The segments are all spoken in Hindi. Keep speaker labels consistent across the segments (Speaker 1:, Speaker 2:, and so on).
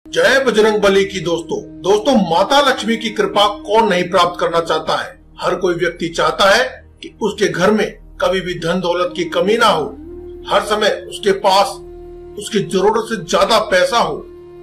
Speaker 1: जय बजरंगबली की दोस्तों माता लक्ष्मी की कृपा कौन नहीं प्राप्त करना चाहता है। हर कोई व्यक्ति चाहता है कि उसके घर में कभी भी धन दौलत की कमी ना हो, हर समय उसके पास उसकी जरूरत से ज्यादा पैसा हो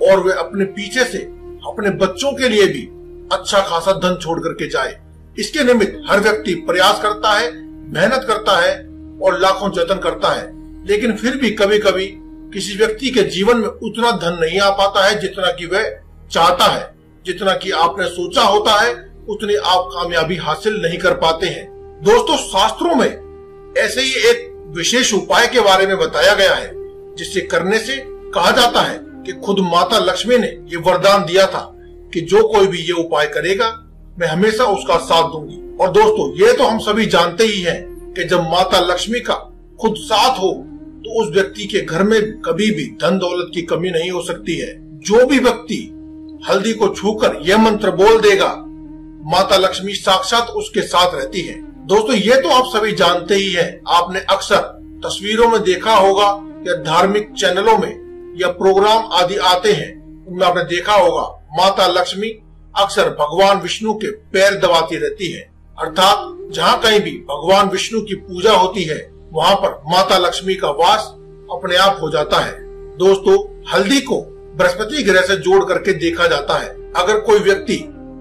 Speaker 1: और वे अपने पीछे से अपने बच्चों के लिए भी अच्छा खासा धन छोड़ करके जाए। इसके निमित्त हर व्यक्ति प्रयास करता है, मेहनत करता है और लाखों जतन करता है, लेकिन फिर भी कभी कभी किसी व्यक्ति के जीवन में उतना धन नहीं आ पाता है जितना कि वह चाहता है। जितना कि आपने सोचा होता है उतनी आप कामयाबी हासिल नहीं कर पाते हैं। दोस्तों, शास्त्रों में ऐसे ही एक विशेष उपाय के बारे में बताया गया है जिससे करने से कहा जाता है कि खुद माता लक्ष्मी ने ये वरदान दिया था कि जो कोई भी ये उपाय करेगा मैं हमेशा उसका साथ दूंगी। और दोस्तों, ये तो हम सभी जानते ही हैं कि जब माता लक्ष्मी का खुद साथ हो तो उस व्यक्ति के घर में कभी भी धन दौलत की कमी नहीं हो सकती है। जो भी व्यक्ति हल्दी को छूकर यह मंत्र बोल देगा, माता लक्ष्मी साक्षात उसके साथ रहती है। दोस्तों, ये तो आप सभी जानते ही हैं। आपने अक्सर तस्वीरों में देखा होगा या धार्मिक चैनलों में या प्रोग्राम आदि आते हैं, उनमें आपने देखा होगा माता लक्ष्मी अक्सर भगवान विष्णु के पैर दबाती रहती है। अर्थात जहाँ कहीं भी भगवान विष्णु की पूजा होती है वहाँ पर माता लक्ष्मी का वास अपने आप हो जाता है। दोस्तों, हल्दी को बृहस्पति ग्रह से जोड़ करके देखा जाता है। अगर कोई व्यक्ति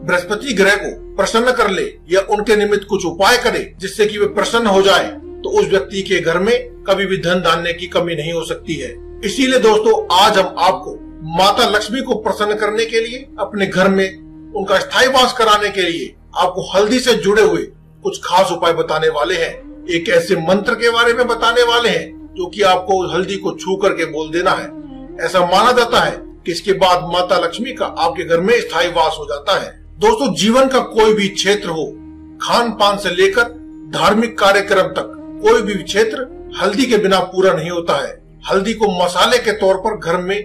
Speaker 1: बृहस्पति ग्रह को प्रसन्न कर ले या उनके निमित्त कुछ उपाय करे जिससे कि वे प्रसन्न हो जाए, तो उस व्यक्ति के घर में कभी भी धन धान्य की कमी नहीं हो सकती है। इसीलिए दोस्तों, आज हम आपको माता लक्ष्मी को प्रसन्न करने के लिए, अपने घर में उनका स्थायी वास कराने के लिए आपको हल्दी से जुड़े हुए कुछ खास उपाय बताने वाले हैं। एक ऐसे मंत्र के बारे में बताने वाले हैं जो कि आपको हल्दी को छू करके बोल देना है। ऐसा माना जाता है कि इसके बाद माता लक्ष्मी का आपके घर में स्थायी वास हो जाता है। दोस्तों, जीवन का कोई भी क्षेत्र हो, खान पान से लेकर धार्मिक कार्यक्रम तक, कोई भी क्षेत्र हल्दी के बिना पूरा नहीं होता है। हल्दी को मसाले के तौर पर घर में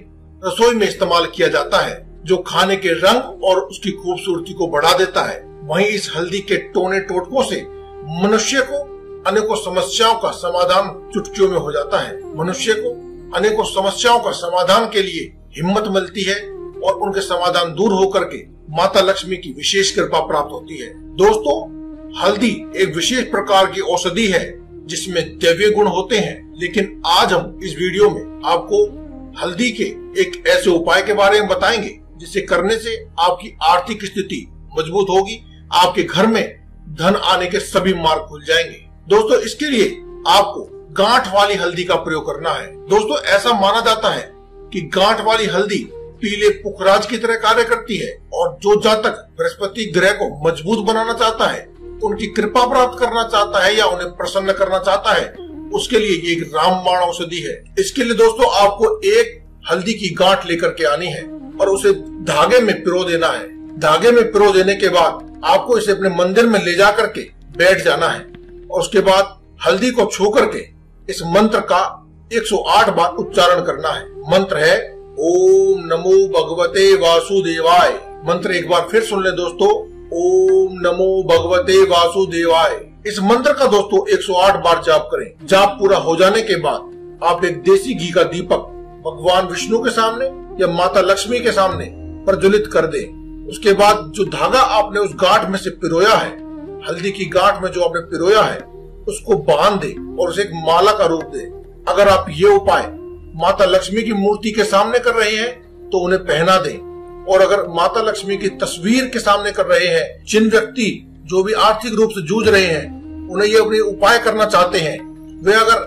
Speaker 1: रसोई में इस्तेमाल किया जाता है, जो खाने के रंग और उसकी खूबसूरती को बढ़ा देता है। वहीं इस हल्दी के टोने टोटकों से मनुष्य को अनेकों समस्याओं का समाधान चुटकियों में हो जाता है। मनुष्य को अनेकों समस्याओं का समाधान के लिए हिम्मत मिलती है और उनके समाधान दूर होकर के माता लक्ष्मी की विशेष कृपा प्राप्त होती है। दोस्तों, हल्दी एक विशेष प्रकार की औषधि है जिसमें दैवीय गुण होते हैं, लेकिन आज हम इस वीडियो में आपको हल्दी के एक ऐसे उपाय के बारे में बताएंगे जिसे करने से आपकी आर्थिक स्थिति मजबूत होगी, आपके घर में धन आने के सभी मार्ग खुल जाएंगे। दोस्तों, इसके लिए आपको गांठ वाली हल्दी का प्रयोग करना है। दोस्तों, ऐसा माना जाता है कि गांठ वाली हल्दी पीले पुखराज की तरह कार्य करती है और जो जातक बृहस्पति ग्रह को मजबूत बनाना चाहता है, उनकी कृपा प्राप्त करना चाहता है या उन्हें प्रसन्न करना चाहता है, उसके लिए ये एक रामबाण औषधि है। इसके लिए दोस्तों, आपको एक हल्दी की गांठ लेकर के आनी है और उसे धागे में पिरो देना है। धागे में पिरो देने के बाद आपको इसे अपने मंदिर में ले जा करके बैठ जाना है और उसके बाद हल्दी को छू करके इस मंत्र का 108 बार उच्चारण करना है। मंत्र है ओम नमो भगवते वासुदेवाय। मंत्र एक बार फिर सुन ले दोस्तों, ओम नमो भगवते वासुदेवाय। इस मंत्र का दोस्तों 108 बार जाप करें। जाप पूरा हो जाने के बाद आप एक देसी घी का दीपक भगवान विष्णु के सामने या माता लक्ष्मी के सामने प्रज्वलित कर दें। उसके बाद जो धागा आपने उस गांठ में से पिरोया है, हल्दी की गांठ में जो आपने पिरोया है, उसको बांध दे और उसे एक माला का रूप दे। अगर आप ये उपाय माता लक्ष्मी की मूर्ति के सामने कर रहे हैं तो उन्हें पहना दें। और अगर माता लक्ष्मी की तस्वीर के सामने कर रहे हैं, जिन व्यक्ति जो भी आर्थिक रूप से जूझ रहे हैं, उन्हें ये अपने उपाय करना चाहते हैं, वे अगर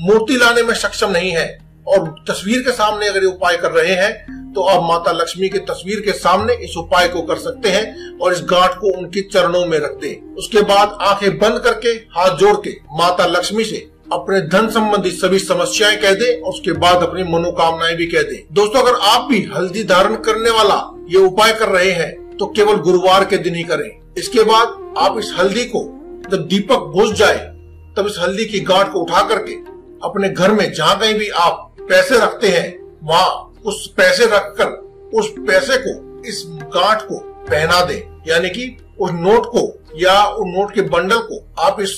Speaker 1: मूर्ति लाने में सक्षम नहीं है और तस्वीर के सामने अगर ये उपाय कर रहे हैं, तो आप माता लक्ष्मी की तस्वीर के सामने इस उपाय को कर सकते हैं और इस गांठ को उनके चरणों में रख दें। उसके बाद आंखें बंद करके हाथ जोड़ के माता लक्ष्मी से अपने धन संबंधी सभी समस्याएं कह दें और उसके बाद अपनी मनोकामनाएं भी कह दें। दोस्तों, अगर आप भी हल्दी धारण करने वाला ये उपाय कर रहे हैं तो केवल गुरुवार के दिन ही करें। इसके बाद आप इस हल्दी को जब दीपक बुझ जाए तब इस हल्दी की गांठ को उठा करके अपने घर में जहाँ कहीं भी आप पैसे रखते हैं वहाँ उस पैसे रखकर उस पैसे को इस गांठ को पहना दें, यानी कि उस नोट को या उस नोट के बंडल को आप इस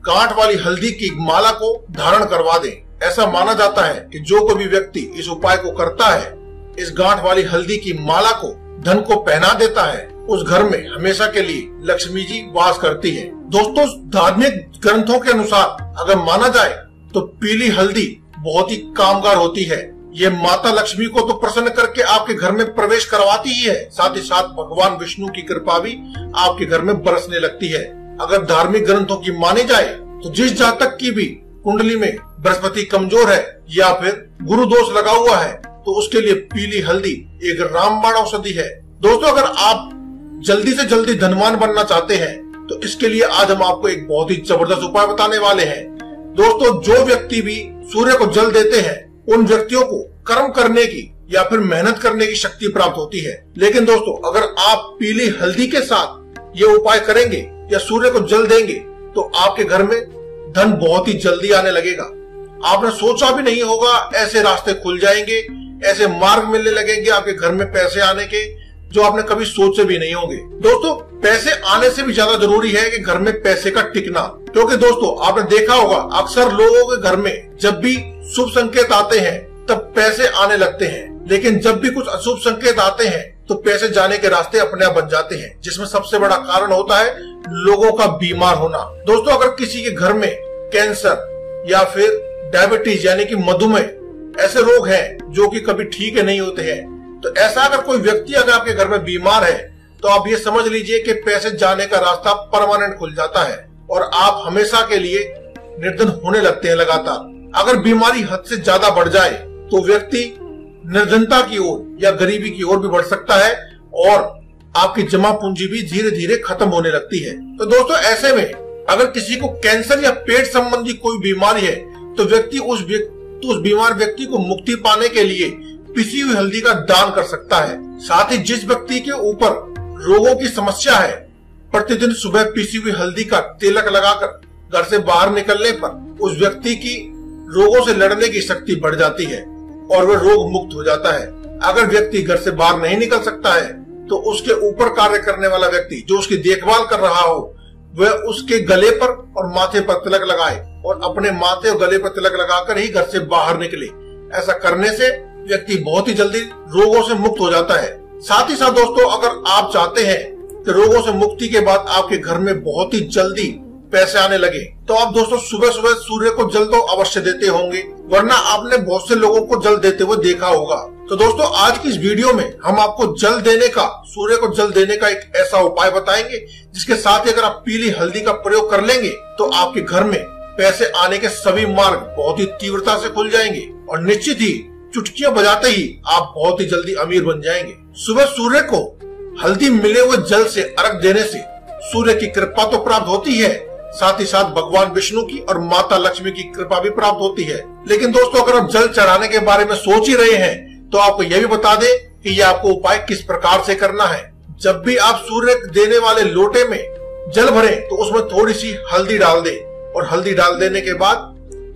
Speaker 1: गांठ वाली हल्दी की माला को धारण करवा दें। ऐसा माना जाता है कि जो कोई भी व्यक्ति इस उपाय को करता है इस गांठ वाली हल्दी की माला को धन को पहना देता है, उस घर में हमेशा के लिए लक्ष्मी जी वास करती है। दोस्तों, धार्मिक ग्रंथों के अनुसार अगर माना जाए तो पीली हल्दी बहुत ही कामगार होती है। ये माता लक्ष्मी को तो प्रसन्न करके आपके घर में प्रवेश करवाती ही है, साथ ही साथ भगवान विष्णु की कृपा भी आपके घर में बरसने लगती है। अगर धार्मिक ग्रंथों की मानी जाए तो जिस जातक की भी कुंडली में बृहस्पति कमजोर है या फिर गुरु दोष लगा हुआ है तो उसके लिए पीली हल्दी एक रामबाण औषधि है। दोस्तों, अगर आप जल्दी से जल्दी धनवान बनना चाहते हैं तो इसके लिए आज हम आपको एक बहुत ही जबरदस्त उपाय बताने वाले हैं। दोस्तों, जो व्यक्ति भी सूर्य को जल देते हैं उन व्यक्तियों को कर्म करने की या फिर मेहनत करने की शक्ति प्राप्त होती है। लेकिन दोस्तों, अगर आप पीली हल्दी के साथ ये उपाय करेंगे या सूर्य को जल देंगे तो आपके घर में धन बहुत ही जल्दी आने लगेगा। आपने सोचा भी नहीं होगा ऐसे रास्ते खुल जाएंगे, ऐसे मार्ग मिलने लगेंगे आपके घर में पैसे आने के जो आपने कभी सोचे भी नहीं होंगे। दोस्तों, पैसे आने से भी ज्यादा जरूरी है कि घर में पैसे का टिकना, क्योंकि दोस्तों आपने देखा होगा अक्सर लोगों के घर में जब भी शुभ संकेत आते हैं तब पैसे आने लगते हैं, लेकिन जब भी कुछ अशुभ संकेत आते हैं तो पैसे जाने के रास्ते अपने आप बन जाते हैं, जिसमें सबसे बड़ा कारण होता है लोगों का बीमार होना। दोस्तों, अगर किसी के घर में कैंसर या फिर डायबिटीज यानी कि मधुमेह ऐसे रोग हैं जो कि कभी ठीक नहीं होते हैं, तो ऐसा अगर कोई व्यक्ति अगर आपके घर में बीमार है तो आप ये समझ लीजिए कि पैसे जाने का रास्ता परमानेंट खुल जाता है और आप हमेशा के लिए निर्धन होने लगते हैं लगातार। अगर बीमारी हद से ज्यादा बढ़ जाए तो व्यक्ति निर्धनता की ओर या गरीबी की ओर भी बढ़ सकता है और आपकी जमा पूंजी भी धीरे धीरे खत्म होने लगती है। तो दोस्तों, ऐसे में अगर किसी को कैंसर या पेट संबंधी कोई बीमारी है तो व्यक्ति उस बीमार व्यक्ति को मुक्ति पाने के लिए पिसी हुई हल्दी का दान कर सकता है। साथ ही जिस व्यक्ति के ऊपर रोगों की समस्या है, प्रतिदिन सुबह पिसी हुई हल्दी का तिलक लगाकर घर से बाहर निकलने पर उस व्यक्ति की रोगों से लड़ने की शक्ति बढ़ जाती है और वह रोग मुक्त हो जाता है। अगर व्यक्ति घर से बाहर नहीं निकल सकता है तो उसके ऊपर कार्य करने वाला व्यक्ति जो उसकी देखभाल कर रहा हो वह उसके गले पर और माथे पर तिलक लगाए और अपने माथे और गले पर तिलक लगाकर ही घर से बाहर निकले। ऐसा करने से व्यक्ति बहुत ही जल्दी रोगों से मुक्त हो जाता है। साथ ही साथ दोस्तों, अगर आप चाहते हैं कि रोगों से मुक्ति के बाद आपके घर में बहुत ही जल्दी पैसे आने लगे तो आप दोस्तों सुबह सुबह सूर्य को जल तो अवश्य देते होंगे, वरना आपने बहुत से लोगों को जल देते हुए देखा होगा। तो दोस्तों, आज की इस वीडियो में हम आपको जल देने का, सूर्य को जल देने का एक ऐसा उपाय बताएंगे जिसके साथ ही अगर आप पीली हल्दी का प्रयोग कर लेंगे तो आपके घर में पैसे आने के सभी मार्ग बहुत ही तीव्रता से खुल जाएंगे और निश्चित ही चुटकियां बजाते ही आप बहुत ही जल्दी अमीर बन जाएंगे। सुबह सूर्य को हल्दी मिले हुए जल से अर्घ देने से सूर्य की कृपा तो प्राप्त होती है, साथ ही साथ भगवान विष्णु की और माता लक्ष्मी की कृपा भी प्राप्त होती है। लेकिन दोस्तों, अगर आप जल चढ़ाने के बारे में सोच ही रहे हैं तो आपको यह भी बता दें कि यह आपको उपाय किस प्रकार से करना है। जब भी आप सूर्य देने वाले लोटे में जल भरें तो उसमें थोड़ी सी हल्दी डाल दें और हल्दी डाल देने के बाद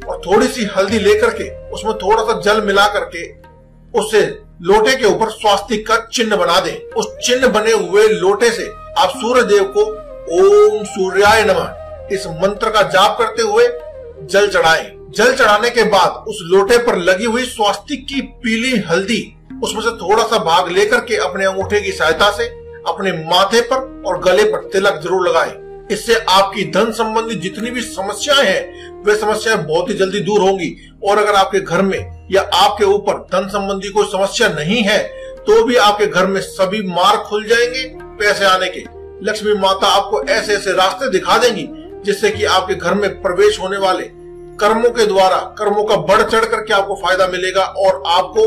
Speaker 1: और थोड़ी सी हल्दी लेकर के उसमें थोड़ा सा जल मिला करके उससे लोटे के ऊपर स्वास्तिक का चिन्ह बना दें। उस चिन्ह बने हुए लोटे से आप सूर्य देव को ओम सूर्याय नमः इस मंत्र का जाप करते हुए जल चढ़ाएं। जल चढ़ाने के बाद उस लोटे पर लगी हुई स्वास्तिक की पीली हल्दी उसमें से थोड़ा सा भाग लेकर के अपने अंगूठे की सहायता से अपने माथे पर और गले पर तिलक जरूर लगाएं। इससे आपकी धन संबंधी जितनी भी समस्याएं हैं वे समस्याएं बहुत ही जल्दी दूर होंगी। और अगर आपके घर में या आपके ऊपर धन संबंधी कोई समस्या नहीं है तो भी आपके घर में सभी मार्ग खुल जाएंगे पैसे आने के। लक्ष्मी माता आपको ऐसे ऐसे रास्ते दिखा देंगी जिससे कि आपके घर में प्रवेश होने वाले कर्मों के द्वारा कर्मों का बढ़ चढ़ करके आपको फायदा मिलेगा और आपको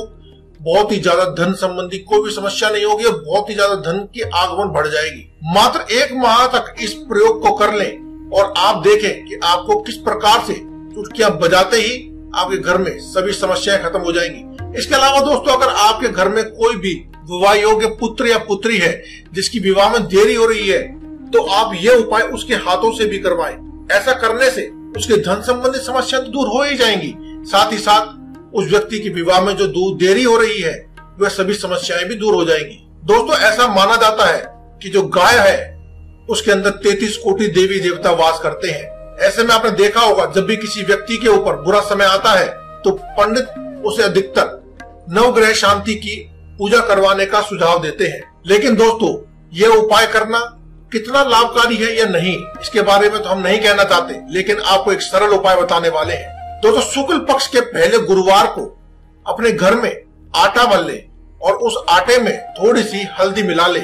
Speaker 1: बहुत ही ज्यादा धन संबंधी कोई भी समस्या नहीं होगी और बहुत ही ज्यादा धन की आगमन बढ़ जाएगी। मात्र 1 माह तक इस प्रयोग को कर लें और आप देखें कि आपको किस प्रकार से चुटकियां बजाते ही आपके घर में सभी समस्याएं खत्म हो जाएंगी। इसके अलावा दोस्तों, अगर आपके घर में कोई भी विवाह योग्य पुत्र या पुत्री है जिसकी विवाह में देरी हो रही है तो आप ये उपाय उसके हाथों से भी करवाएं। ऐसा करने से उसके धन संबंधी समस्या तो दूर हो ही जाएंगी, साथ ही साथ उस व्यक्ति की विवाह में जो देरी हो रही है वह सभी समस्याएं भी दूर हो जाएंगी। दोस्तों, ऐसा माना जाता है कि जो गाय है उसके अंदर 33 कोटि देवी देवता वास करते हैं। ऐसे में आपने देखा होगा जब भी किसी व्यक्ति के ऊपर बुरा समय आता है तो पंडित उसे अधिकतर नवग्रह शांति की पूजा करवाने का सुझाव देते हैं। लेकिन दोस्तों, यह उपाय करना कितना लाभकारी है या नहीं, इसके बारे में तो हम नहीं कहना चाहते, लेकिन आपको एक सरल उपाय बताने वाले हैं। दोस्तों, शुक्ल पक्ष के पहले गुरुवार को अपने घर में आटा बन ले और उस आटे में थोड़ी सी हल्दी मिला ले।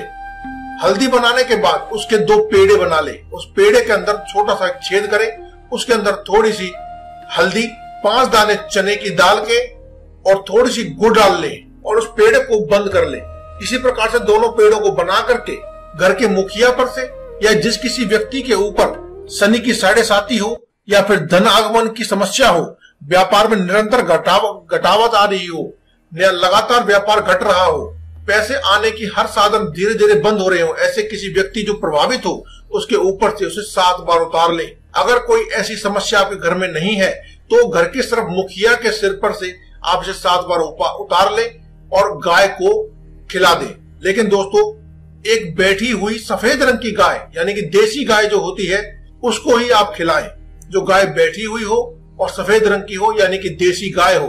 Speaker 1: हल्दी बनाने के बाद उसके 2 पेड़े बना ले। उस पेड़े के अंदर छोटा सा छेद करे, उसके अंदर थोड़ी सी हल्दी, 5 दाने चने की दाल के और थोड़ी सी गुड़ डाल ले और उस पेड़े को बंद कर ले। इसी प्रकार से दोनों पेड़ों को बना करके घर के मुखिया पर से या जिस किसी व्यक्ति के ऊपर शनि की साढ़े साती हो या फिर धन आगमन की समस्या हो, व्यापार में निरंतर घटावट आ रही हो या लगातार व्यापार घट रहा हो, पैसे आने की हर साधन धीरे धीरे बंद हो रहे हो, ऐसे किसी व्यक्ति जो प्रभावित हो उसके ऊपर से उसे 7 बार उतार ले। अगर कोई ऐसी समस्या आपके घर में नहीं है तो घर के सिर्फ मुखिया के सिर पर से आप इसे 7 बार उतार ले और गाय को खिला दे। लेकिन दोस्तों, एक बैठी हुई सफेद रंग की गाय यानी कि देसी गाय जो होती है उसको ही आप खिलाएं। जो गाय बैठी हुई हो और सफेद रंग की हो यानी कि देसी गाय हो,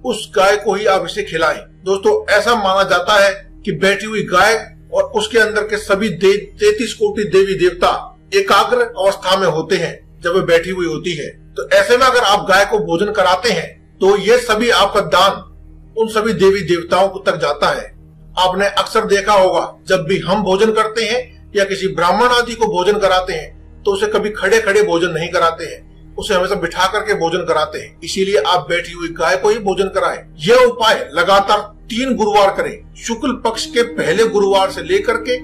Speaker 1: उस गाय को ही आप इसे खिलाएं। दोस्तों, ऐसा माना जाता है कि बैठी हुई गाय और उसके अंदर के सभी 33 कोटि देवी देवता एकाग्र अवस्था में होते हैं जब वे बैठी हुई होती है। तो ऐसे में अगर आप गाय को भोजन कराते हैं तो ये सभी आपका दान उन सभी देवी देवताओं तक जाता है। आपने अक्सर देखा होगा, जब भी हम भोजन करते हैं या किसी ब्राह्मण आदि को भोजन कराते हैं तो उसे कभी खड़े खड़े भोजन नहीं कराते हैं, उसे हमेशा बिठा करके भोजन कराते हैं। इसीलिए आप बैठी हुई गाय को ही भोजन कराएं। यह उपाय लगातार 3 गुरुवार करें। शुक्ल पक्ष के पहले गुरुवार से लेकर के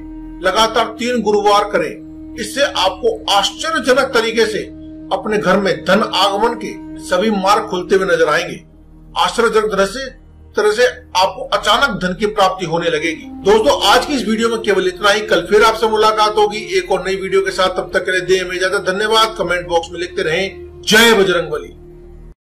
Speaker 1: लगातार 3 गुरुवार करें। इससे आपको आश्चर्यजनक तरीके से अपने घर में धन आगमन के सभी मार्ग खुलते हुए नजर आएंगे। आश्चर्यजनक तरह से आपको अचानक धन की प्राप्ति होने लगेगी। दोस्तों, आज की इस वीडियो में केवल इतना ही। कल फिर आपसे मुलाकात होगी एक और नई वीडियो के साथ। तब तक के लिए दें हमें इजाजत। धन्यवाद। कमेंट बॉक्स में लिखते रहें जय बजरंगबली।